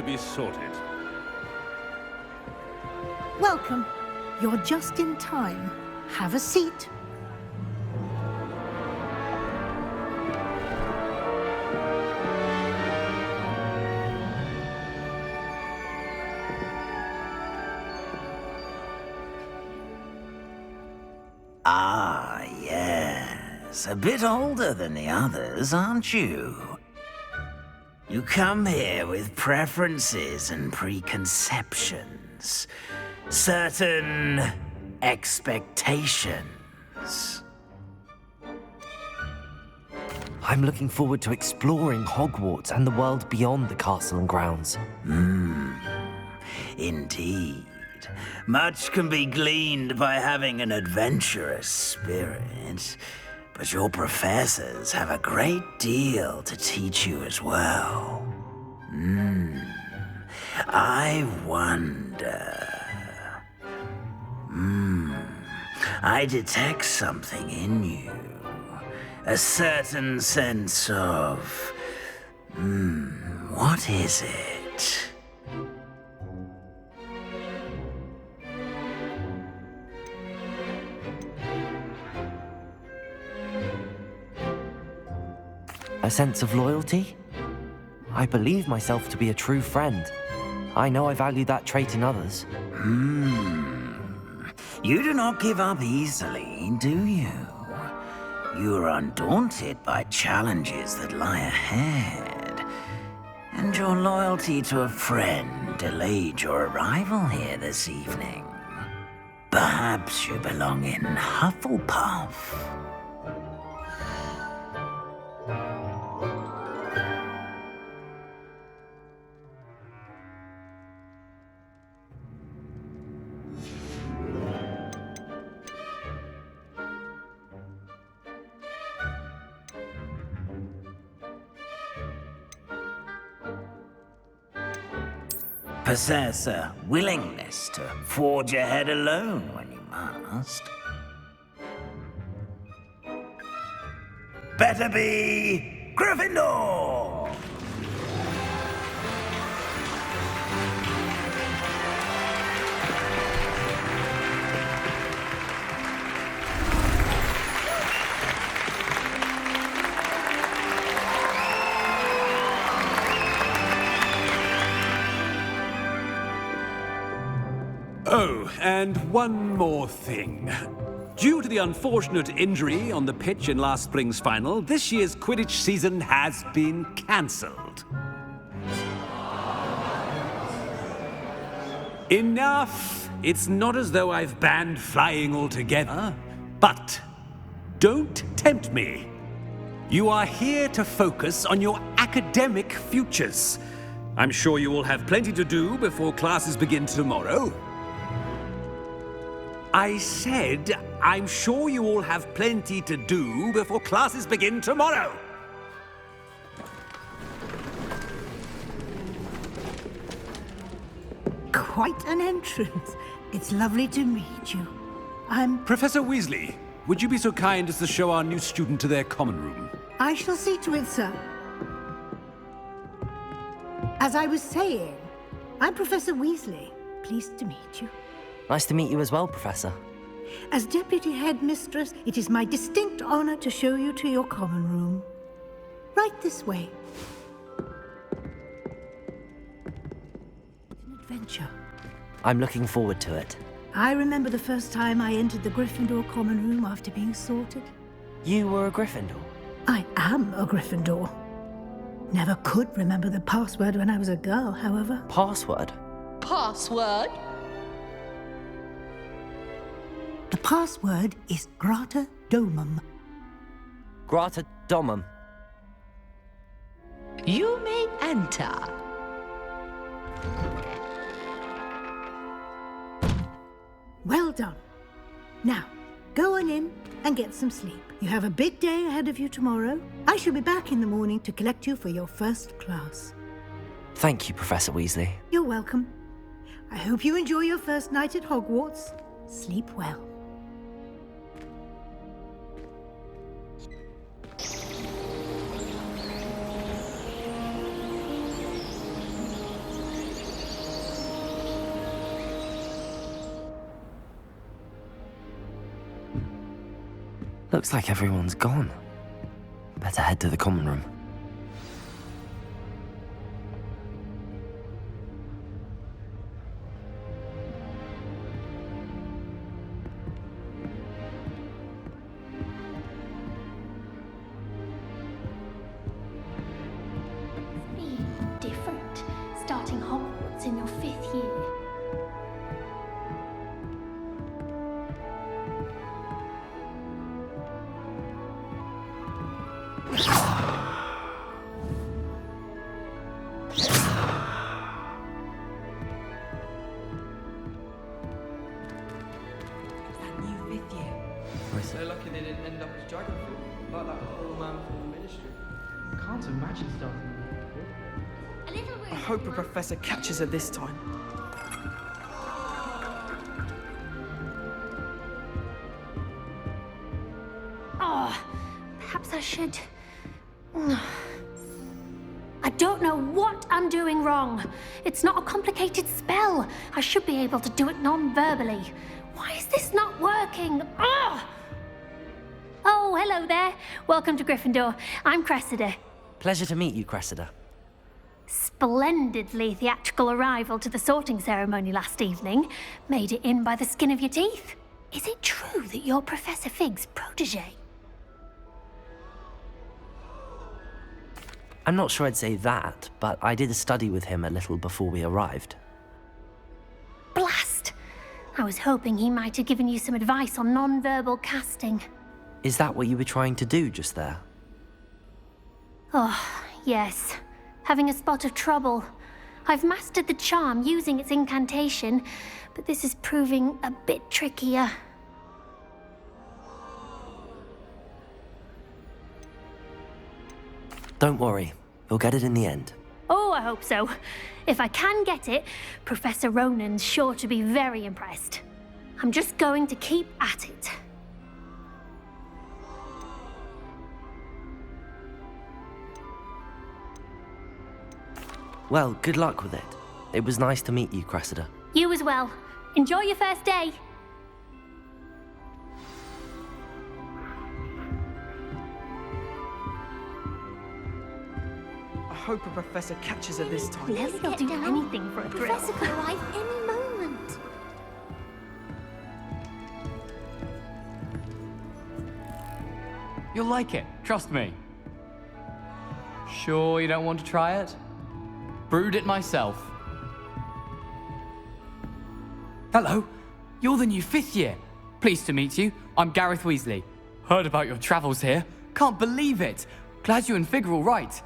be sorted. Welcome. You're just in time. Have a seat. Ah, yes. A bit older than the others, aren't you? You come here with preferences and preconceptions. Certain expectations. I'm looking forward to exploring Hogwarts and the world beyond the castle and grounds. Indeed. Much can be gleaned by having an adventurous spirit, but your professors have a great deal to teach you as well. I wonder... I detect something in you. A certain sense of... what is it? A sense of loyalty? I believe myself to be a true friend. I know I value that trait in others. You do not give up easily, do you? You are undaunted by challenges that lie ahead. And your loyalty to a friend delayed your arrival here this evening. Perhaps you belong in Hufflepuff. Possess a willingness to forge ahead alone when you must. Better be Gryffindor! Oh, and one more thing. Due to the unfortunate injury on the pitch in last spring's final, this year's Quidditch season has been cancelled. Enough! It's not as though I've banned flying altogether, but don't tempt me. You are here to focus on your academic futures. I'm sure you will have plenty to do before classes begin tomorrow. I said, I'm sure you all have plenty to do before classes begin tomorrow. Quite an entrance. It's lovely to meet you. I'm... Professor Weasley, would you be so kind as to show our new student to their common room? I shall see to it, sir. As I was saying, I'm Professor Weasley. Pleased to meet you. Nice to meet you as well, Professor. As Deputy Headmistress, it is my distinct honor to show you to your common room. Right this way. It's an adventure. I'm looking forward to it. I remember the first time I entered the Gryffindor common room after being sorted. You were a Gryffindor? I am a Gryffindor. Never could remember the password when I was a girl, however. Password? Password? The password is Grata Domum. Grata Domum. You may enter. Well done. Now, go on in and get some sleep. You have a big day ahead of you tomorrow. I shall be back in the morning to collect you for your first class. Thank you, Professor Weasley. You're welcome. I hope you enjoy your first night at Hogwarts. Sleep well. Looks like everyone's gone. Better head to the common room. Be different, starting Hogwarts in your 5th year. So lucky they didn't end up as Dragonfall, like that whole man from the Ministry. Can't imagine starting. A little I hope a professor catches her this time. Oh, perhaps I should. I don't know what I'm doing wrong. It's not a complicated spell. I should be able to do it non-verbally. Why is this not working? Ah! Oh, hello there. Welcome to Gryffindor. I'm Cressida. Pleasure to meet you, Cressida. Splendidly theatrical arrival to the sorting ceremony last evening. Made it in by the skin of your teeth. Is it true that you're Professor Fig's protege? I'm not sure I'd say that, but I did a study with him a little before we arrived. Blast! I was hoping he might have given you some advice on non-verbal casting. Is that what you were trying to do just there? Oh, yes. Having a spot of trouble. I've mastered the charm using its incantation, but this is proving a bit trickier. Don't worry, you'll get it in the end. Oh, I hope so. If I can get it, Professor Ronan's sure to be very impressed. I'm just going to keep at it. Well, good luck with it. It was nice to meet you, Cressida. You as well. Enjoy your first day. I hope a professor catches her this time. Lily will do anything for a thrill. Professor could arrive any moment. You'll like it, trust me. Sure you don't want to try it? Brewed it myself. Hello, you're the new 5th year. Pleased to meet you. I'm Gareth Weasley. Heard about your travels here. Can't believe it. Glad you and Fig are all right.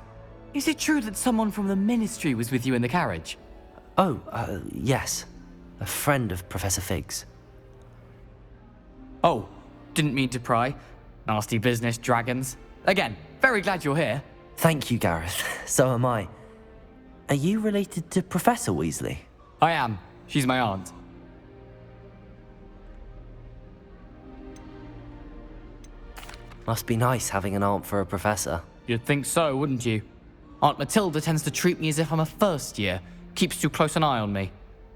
Is it true that someone from the Ministry was with you in the carriage? Oh, yes. A friend of Professor Fig's. Oh, didn't mean to pry. Nasty business, dragons. Again, very glad you're here. Thank you, Gareth. So am I. Are you related to Professor Weasley? I am. She's my aunt. Must be nice having an aunt for a professor. You'd think so, wouldn't you? Aunt Matilda tends to treat me as if I'm a first year. Keeps too close an eye on me.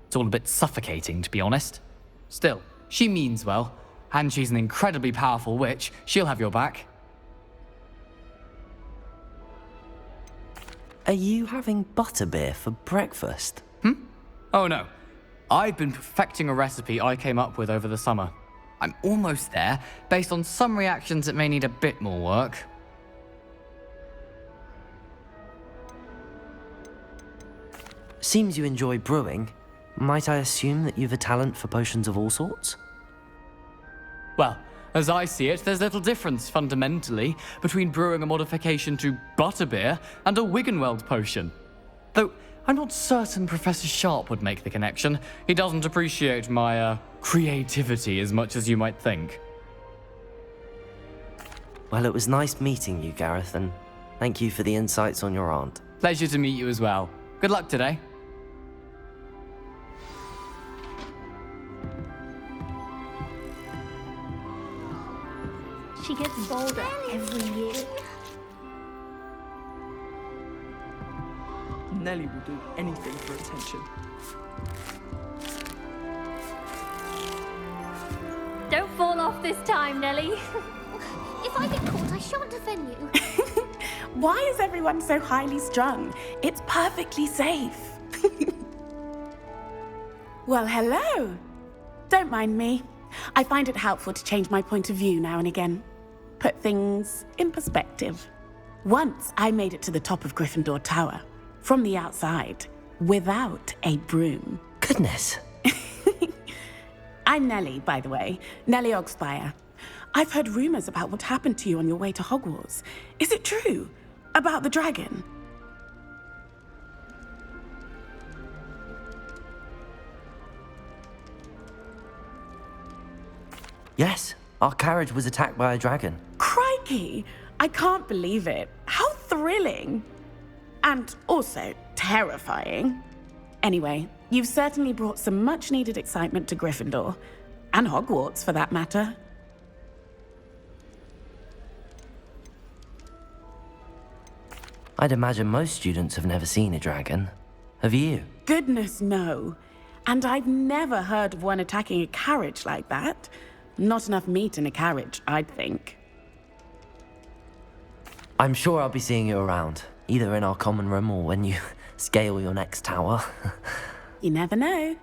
It's all a bit suffocating, to be honest. Still, she means well. And she's an incredibly powerful witch. She'll have your back. Are you having butterbeer for breakfast? Oh no. I've been perfecting a recipe I came up with over the summer. I'm almost there, based on some reactions that may need a bit more work. Seems you enjoy brewing. Might I assume that you've a talent for potions of all sorts? Well, as I see it, there's little difference, fundamentally, between brewing a modification to butterbeer and a Wiggenweld potion. Though, I'm not certain Professor Sharp would make the connection. He doesn't appreciate my, creativity as much as you might think. Well, it was nice meeting you, Gareth, and thank you for the insights on your aunt. Pleasure to meet you as well. Good luck today. She gets bolder every year. Nellie will do anything for attention. Don't fall off this time, Nellie. If I get caught, I shan't offend you. Why is everyone so highly strung? It's perfectly safe. Well, hello. Don't mind me. I find it helpful to change my point of view now and again. Put things in perspective. Once I made it to the top of Gryffindor Tower, from the outside, without a broom. Goodness. I'm Nellie, by the way. Nellie Ogspire. I've heard rumors about what happened to you on your way to Hogwarts. Is it true? About the dragon? Yes, our carriage was attacked by a dragon. Crikey! I can't believe it. How thrilling! And also terrifying. Anyway, you've certainly brought some much-needed excitement to Gryffindor. And Hogwarts, for that matter. I'd imagine most students have never seen a dragon. Have you? Goodness, no. And I've never heard of one attacking a carriage like that. Not enough meat in a carriage, I'd think. I'm sure I'll be seeing you around, either in our common room or when you scale your next tower. You never know.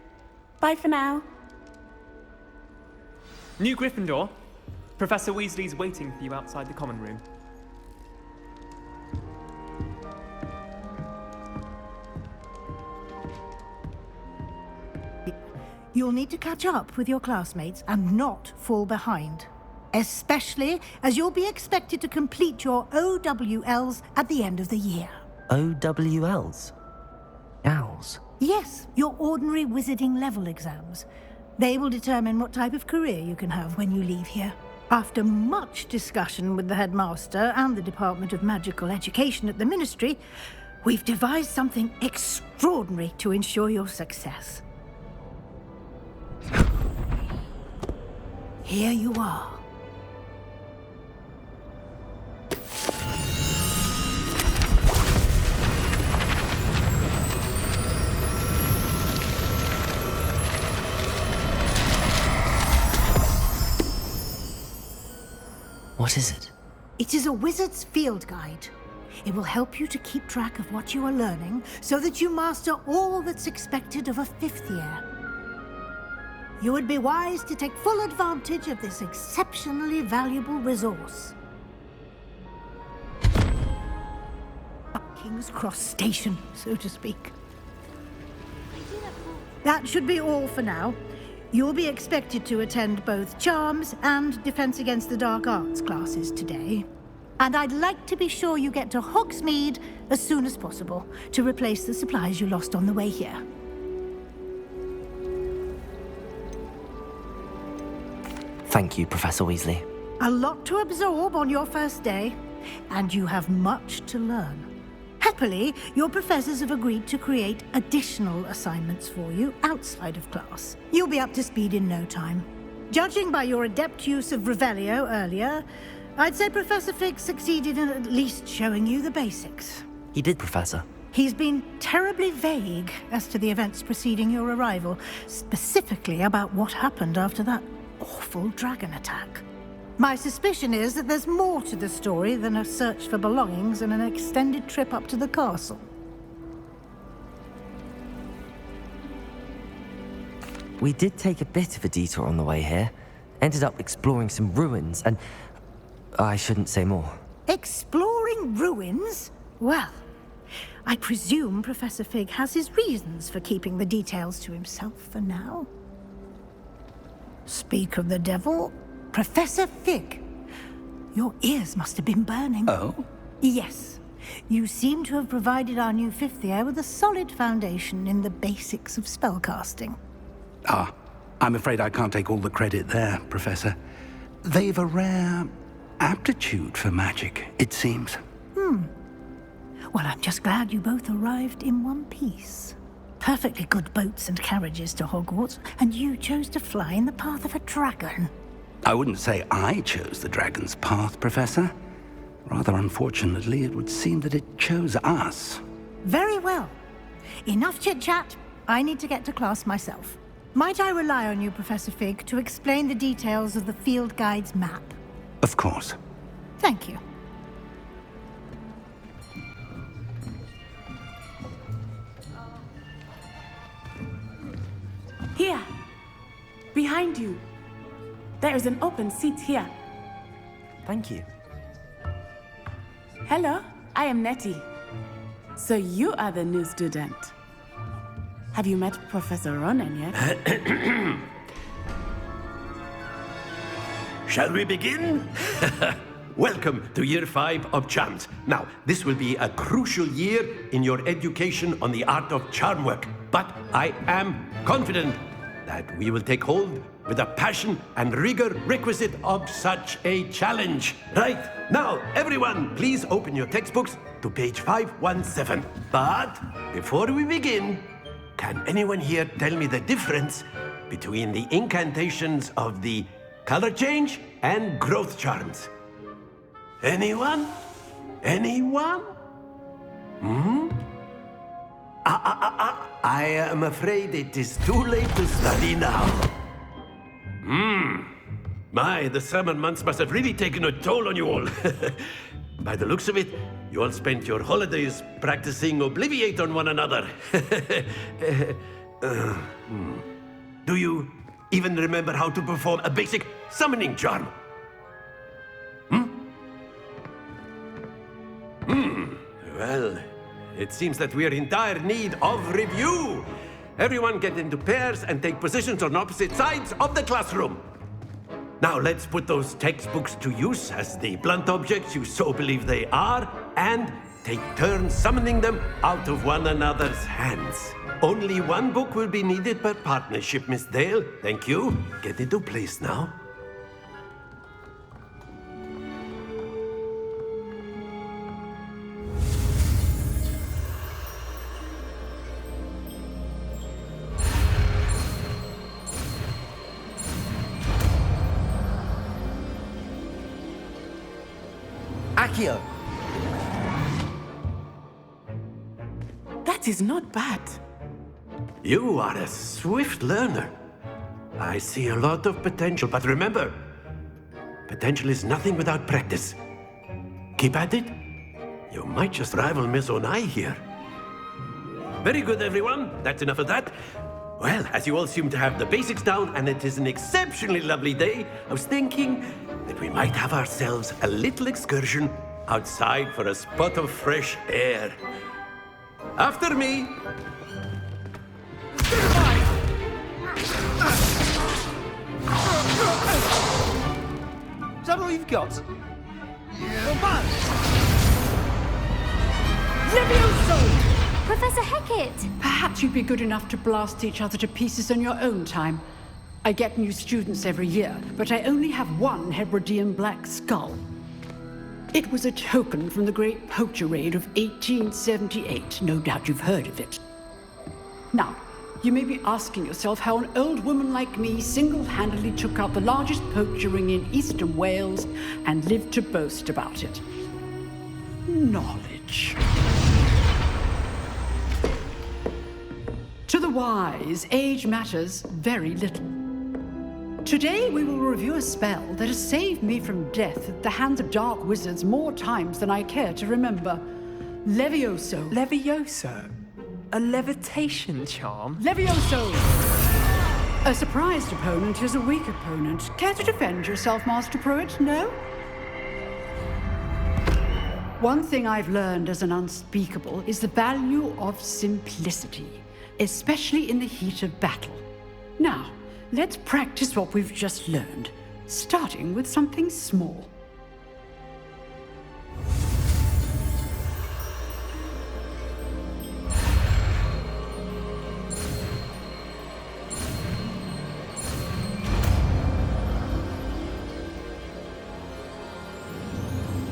Bye for now. New Gryffindor. Professor Weasley's waiting for you outside the common room. You'll need to catch up with your classmates and not fall behind. Especially as you'll be expected to complete your OWLs at the end of the year. OWLs? Owls? Yes, your ordinary wizarding level exams. They will determine what type of career you can have when you leave here. After much discussion with the headmaster and the Department of Magical Education at the Ministry, we've devised something extraordinary to ensure your success. Here you are. What is it? It is a wizard's field guide. It will help you to keep track of what you are learning so that you master all that's expected of a fifth year. You would be wise to take full advantage of this exceptionally valuable resource. King's Cross Station, so to speak. That should be all for now. You'll be expected to attend both Charms and Defense Against the Dark Arts classes today. And I'd like to be sure you get to Hogsmeade as soon as possible to replace the supplies you lost on the way here. Thank you, Professor Weasley. A lot to absorb on your first day, and you have much to learn. Happily, your professors have agreed to create additional assignments for you outside of class. You'll be up to speed in no time. Judging by your adept use of Revelio earlier, I'd say Professor Fig succeeded in at least showing you the basics. He did, Professor. He's been terribly vague as to the events preceding your arrival, specifically about what happened after that awful dragon attack. My suspicion is that there's more to the story than a search for belongings and an extended trip up to the castle. We did take a bit of a detour on the way here. Ended up exploring some ruins and... I shouldn't say more. Exploring ruins? Well, I presume Professor Fig has his reasons for keeping the details to himself for now. Speak of the devil, Professor Fig. Your ears must have been burning. Oh? Yes. You seem to have provided our new fifth year with a solid foundation in the basics of spellcasting. Ah, I'm afraid I can't take all the credit there, Professor. They've a rare aptitude for magic, it seems. Well, I'm just glad you both arrived in one piece. Perfectly good boats and carriages to Hogwarts, and you chose to fly in the path of a dragon. I wouldn't say I chose the dragon's path, Professor. Rather unfortunately, it would seem that it chose us. Very well. Enough chit-chat. I need to get to class myself. Might I rely on you, Professor Fig, to explain the details of the field guide's map? Of course. Thank you. Here. Behind you. There is an open seat here. Thank you. Hello, I am Nettie. So you are the new student. Have you met Professor Ronan yet? Shall we begin? Welcome to Year 5 of Charms. Now, this will be a crucial year in your education on the art of charm work. But I am confident that we will take hold with the passion and rigor requisite of such a challenge. Right, now, everyone, please open your textbooks to page 517. But before we begin, can anyone here tell me the difference between the incantations of the color change and growth charms? Anyone? Anyone? I am afraid it is too late to study now. My, the summer months must have really taken a toll on you all. By the looks of it, you all spent your holidays practicing Obliviate on one another. Do you even remember how to perform a basic summoning charm? Well, it seems that we are in dire need of review. Everyone get into pairs and take positions on opposite sides of the classroom. Now let's put those textbooks to use as the blunt objects you so believe they are, and take turns summoning them out of one another's hands. Only one book will be needed per partnership, Miss Dale. Thank you. Get into place now. Accio! That is not bad. You are a swift learner. I see a lot of potential, but remember, potential is nothing without practice. Keep at it. You might just rival Miss Onai here. Very good, everyone. That's enough of that. Well, as you all seem to have the basics down, and it is an exceptionally lovely day, I was thinking that we might have ourselves a little excursion outside for a spot of fresh air. After me. Is that all you've got? Professor Hecat! Perhaps you'd be good enough to blast each other to pieces on your own time. I get new students every year, but I only have one Hebridean black skull. It was a token from the Great Poacher Raid of 1878. No doubt you've heard of it. Now, you may be asking yourself how an old woman like me single-handedly took out the largest poacher ring in eastern Wales and lived to boast about it. Knowledge. To the wise, age matters very little. Today we will review a spell that has saved me from death at the hands of dark wizards more times than I care to remember. Levioso. Levioso? A levitation charm? Levioso! A surprised opponent is a weak opponent. Care to defend yourself, Master Pruitt? No? One thing I've learned as an unspeakable is the value of simplicity, especially in the heat of battle. Now, let's practice what we've just learned, starting with something small.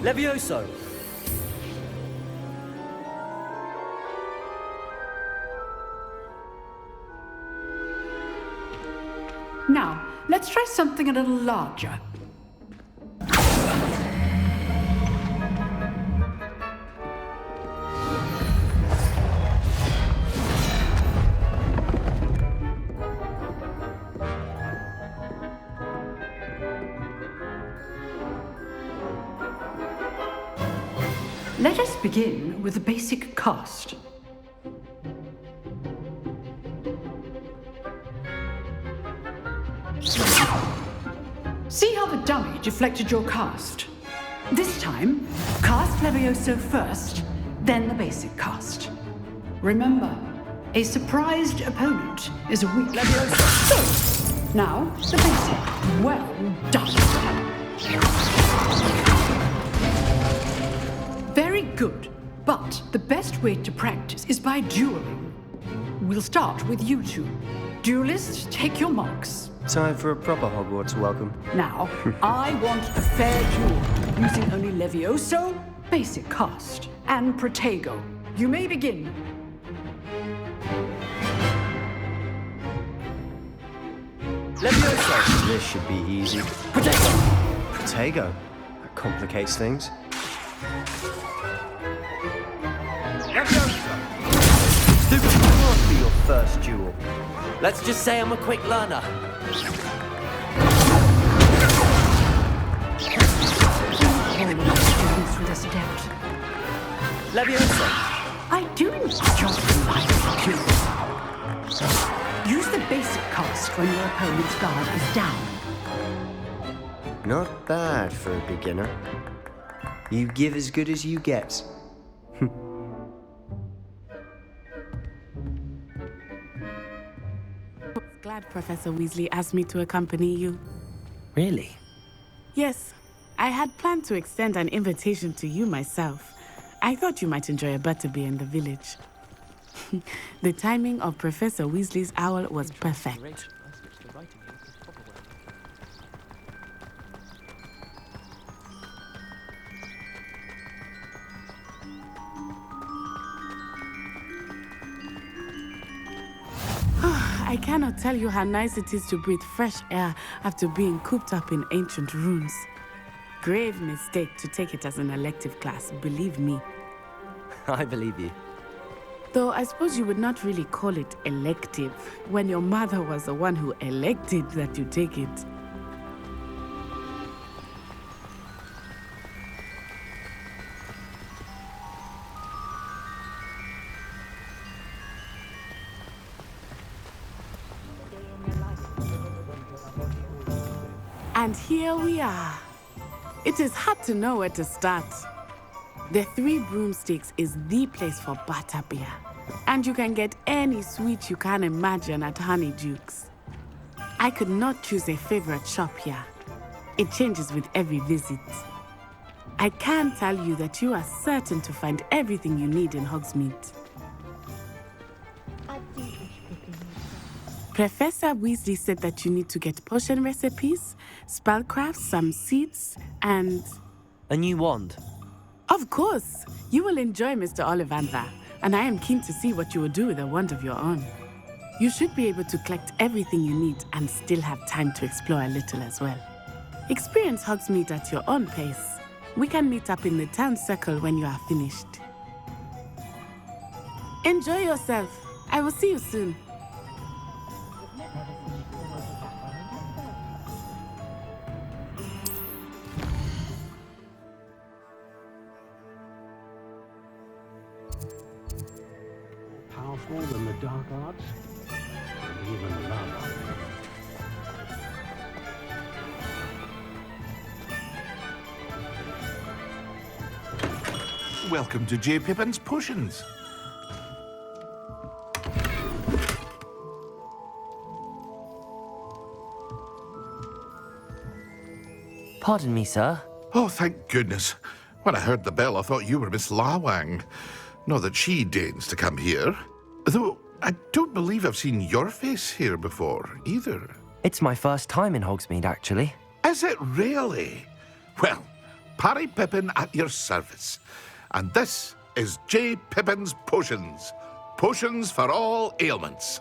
Levioso! Now, let's try something a little larger. Let us begin with the basic cast. See how the dummy deflected your cast? This time, cast Levioso first, then the basic cast. Remember, a surprised opponent is a weak Levioso. So, now, the basic. Well done. Very good, but the best way to practice is by dueling. We'll start with you two. Duelists, take your marks. Time for a proper Hogwarts welcome. Now, I want a fair duel, using only Levioso, basic cast, and Protego. You may begin. Levioso! This should be easy. Protego! Protego? That complicates things. Stupid Can't be your first duel. Let's just say I'm a quick learner. Students with us adept. Leviosa. I do just like duels. Use the basic cast when your opponent's guard is down. Not bad for a beginner. You give as good as you get. Glad Professor Weasley asked me to accompany you. Really? Yes, I had planned to extend an invitation to you myself. I thought you might enjoy a butterbeer in the village. The timing of Professor Weasley's owl was perfect. I cannot tell you how nice it is to breathe fresh air after being cooped up in ancient rooms. Grave mistake to take it as an elective class, believe me. I believe you. Though I suppose you would not really call it elective when your mother was the one who elected that you take it. And here we are. It is hard to know where to start. The Three Broomsticks is the place for butterbeer. And you can get any sweet you can imagine at Honeyduke's. I could not choose a favorite shop here. It changes with every visit. I can tell you that you are certain to find everything you need in Hogsmeade. Professor Weasley said that you need to get potion recipes, spellcrafts, some seeds, and... A new wand. Of course! You will enjoy Mr. Ollivander, and I am keen to see what you will do with a wand of your own. You should be able to collect everything you need and still have time to explore a little as well. Experience Hogsmeade at your own pace. We can meet up in the town circle when you are finished. Enjoy yourself. I will see you soon. Powerful than the dark arts, and even love. Welcome to J. Pippin's Potions. Pardon me, sir. Oh, thank goodness. When I heard the bell, I thought you were Miss Lawang. Not that she deigns to come here. Though, I don't believe I've seen your face here before, either. It's my first time in Hogsmeade, actually. Is it really? Well, Parry Pippin at your service. And this is J. Pippin's Potions. Potions for all ailments.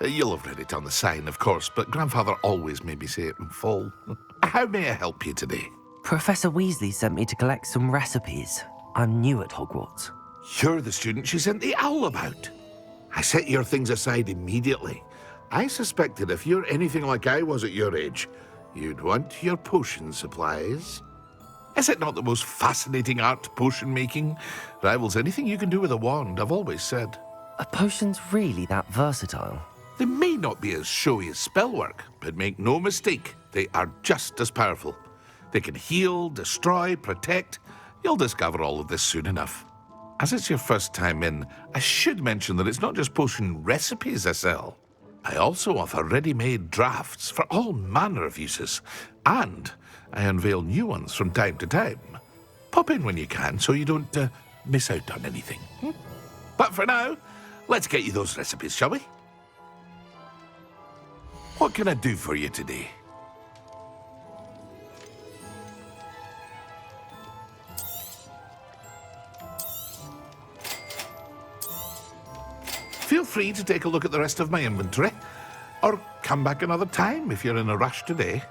You'll have read it on the sign, of course, but Grandfather always made me say it in full. How may I help you today? Professor Weasley sent me to collect some recipes. I'm new at Hogwarts. You're the student she sent the owl about. I set your things aside immediately. I suspected if you're anything like I was at your age, you'd want your potion supplies. Is it not the most fascinating art, potion making? Rivals anything you can do with a wand, I've always said. Are potions really that versatile? They may not be as showy as spellwork, but make no mistake, they are just as powerful. They can heal, destroy, protect. You'll discover all of this soon enough. As it's your first time in, I should mention that it's not just potion recipes I sell. I also offer ready-made drafts for all manner of uses, and I unveil new ones from time to time. Pop in when you can so you don't miss out on anything. But for now, let's get you those recipes, shall we? What can I do for you today? Feel free to take a look at the rest of my inventory, or come back another time if you're in a rush today.